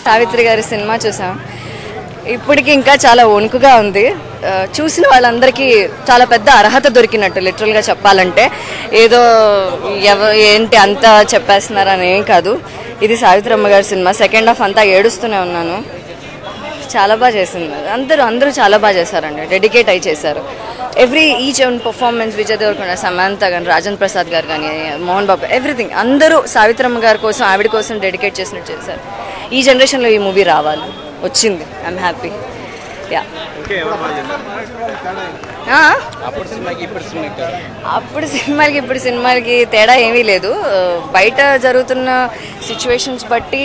సావిత్రి గారి సినిమా చూసాం. ఇప్పటికి ఇంకా చాలా వణుకుగా ఉంది. చూసిన వాళ్ళందరికీ చాలా పెద్ద అర్హత దొరికినట్టు లిటరల్గా చెప్పాలంటే. ఏదో ఏంటి అంతా చెప్పేస్తున్నారని ఏం కాదు. ఇది సావిత్రమ్మ గారి సినిమా. సెకండ్ హాఫ్ అంతా ఏడుస్తూనే ఉన్నాను. చాలా బాగా చేసింది. అందరూ చాలా బాగా చేశారండి. డెడికేట్ అయి చేశారు. Each own performance, Vijay Deverakonda, Samantha కానీ, రాజేంద్ర ప్రసాద్ గారు కానీ, మోహన్ బాబు, ఎవ్రీథింగ్ అందరూ సావిత్రమ్మ గారి కోసం, ఆవిడ కోసం డెడికేట్ చేసినట్టు చేశారు. ఈ జనరేషన్లో ఈ మూవీ రావాలి, వచ్చింది. I'm happy. యా. అప్పుడు సినిమాలకి ఇప్పుడు సినిమాలకి తేడా ఏమీ లేదు. బయట జరుగుతున్న సిచ్యువేషన్స్ బట్టి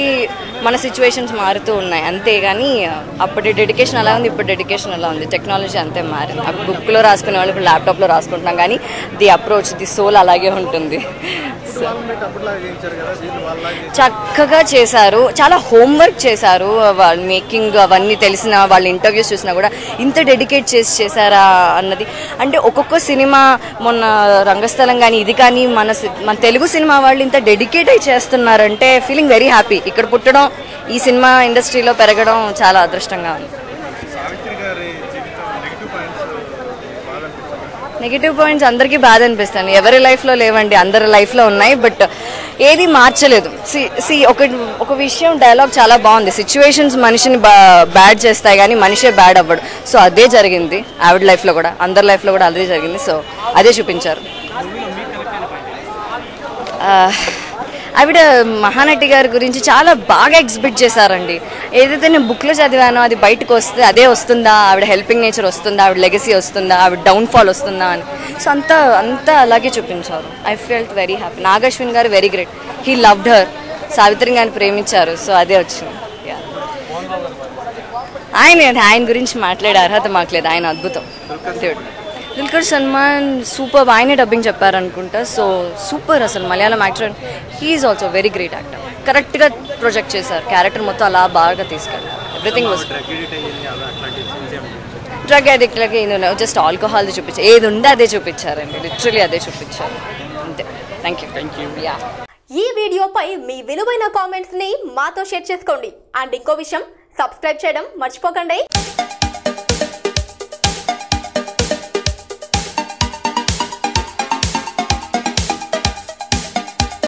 మన సిచ్యువేషన్స్ మారుతూ ఉన్నాయి అంతేగాని అప్పటి డెడికేషన్ అలా ఉంది, ఇప్పుడు డెడికేషన్ అలా ఉంది. టెక్నాలజీ అంతే మారింది. అప్పుడు బుక్లో రాసుకునే వాళ్ళు ఇప్పుడు ల్యాప్టాప్లో రాసుకుంటున్నాం, కానీ ది అప్రోచ్, ది సోల్ అలాగే ఉంటుంది. చక్కగా చేశారు. చాలా హోంవర్క్ చేశారు. వాళ్ళు మేకింగ్ అవన్నీ తెలిసిన వాళ్ళ ఇంటర్వ్యూస్ చూసినా కూడా ఇంత డెడికేట్ చేశారా అన్నది. అంటే ఒక్కొక్క సినిమా, మొన్న రంగస్థలం కానీ ఇది కానీ మన తెలుగు సినిమా వాళ్ళు ఇంత డెడికేట్ అయి చేస్తున్నారంటే ఫీలింగ్ వెరీ హ్యాపీ. ఇక్కడ పుట్టడం, ఈ సినిమా ఇండస్ట్రీలో పెరగడం చాలా అదృష్టంగా ఉంది. నెగిటివ్ పాయింట్స్ అందరికీ బాధ అనిపిస్తాను. ఎవరి లైఫ్లో లేవండి, అందరి లైఫ్లో ఉన్నాయి. బట్ ఏది మార్చలేదు. ఒక విషయం, డైలాగ్ చాలా బాగుంది. సిచ్యువేషన్స్ మనిషిని బ్యాడ్ చేస్తాయి కానీ మనిషే బ్యాడ్ అవ్వడు. సో అదే జరిగింది ఆవిడ లైఫ్లో కూడా, అందరి లైఫ్లో కూడా అదే జరిగింది. సో అదే చూపించారు. ఆవిడ మహానటి గారి గురించి చాలా బాగా ఎగ్జిబిట్ చేశారండి. ఏదైతే నేను బుక్లో చదివానో అది బయటకు వస్తే అదే వస్తుందా, ఆవిడ హెల్పింగ్ నేచర్ వస్తుందా, ఆవిడ లెగసీ వస్తుందా, ఆవిడ డౌన్ఫాల్ వస్తుందా అని. సో అంతా అలాగే చూపించారు. I felt very happy. Nag Ashwin గారు very great. He loved her. Savitri గారిని ప్రేమించారు. సో అదే వచ్చింది. ఆయన గురించి మాట్లాడే అర్హత మాకు లేదు. ఆయన అద్భుతం. దుల్కర్ సల్మాన్ సూపర్. ఆయనే డబ్బింగ్ చెప్పారనుకుంటా. సో సూపర్ అసలు Malayalam actor. He's also very great actor. కరెక్ట్గా ప్రొజెక్ట్ చేశారు. క్యారెక్టర్ మొత్తం అలా బాగా తీసుకెళ్ళారు. ఎవ్రీథింగ్ వాజ్ డ్రగ్ అడిక్ట్లకి జస్ట్ ఆల్కహాల్ది చూపించారు. ఏది ఉండే అదే చూపించారండి. లిటరలీ అదే చూపించారు. అంతే. Thank you. యా. ఈ వీడియోపై మీ విలువైన కామెంట్స్ ని మాతో షేర్ చేసుకోండి. అండ్ ఇంకో విషయం, సబ్స్క్రైబ్ చేయడం మర్చిపోకండి.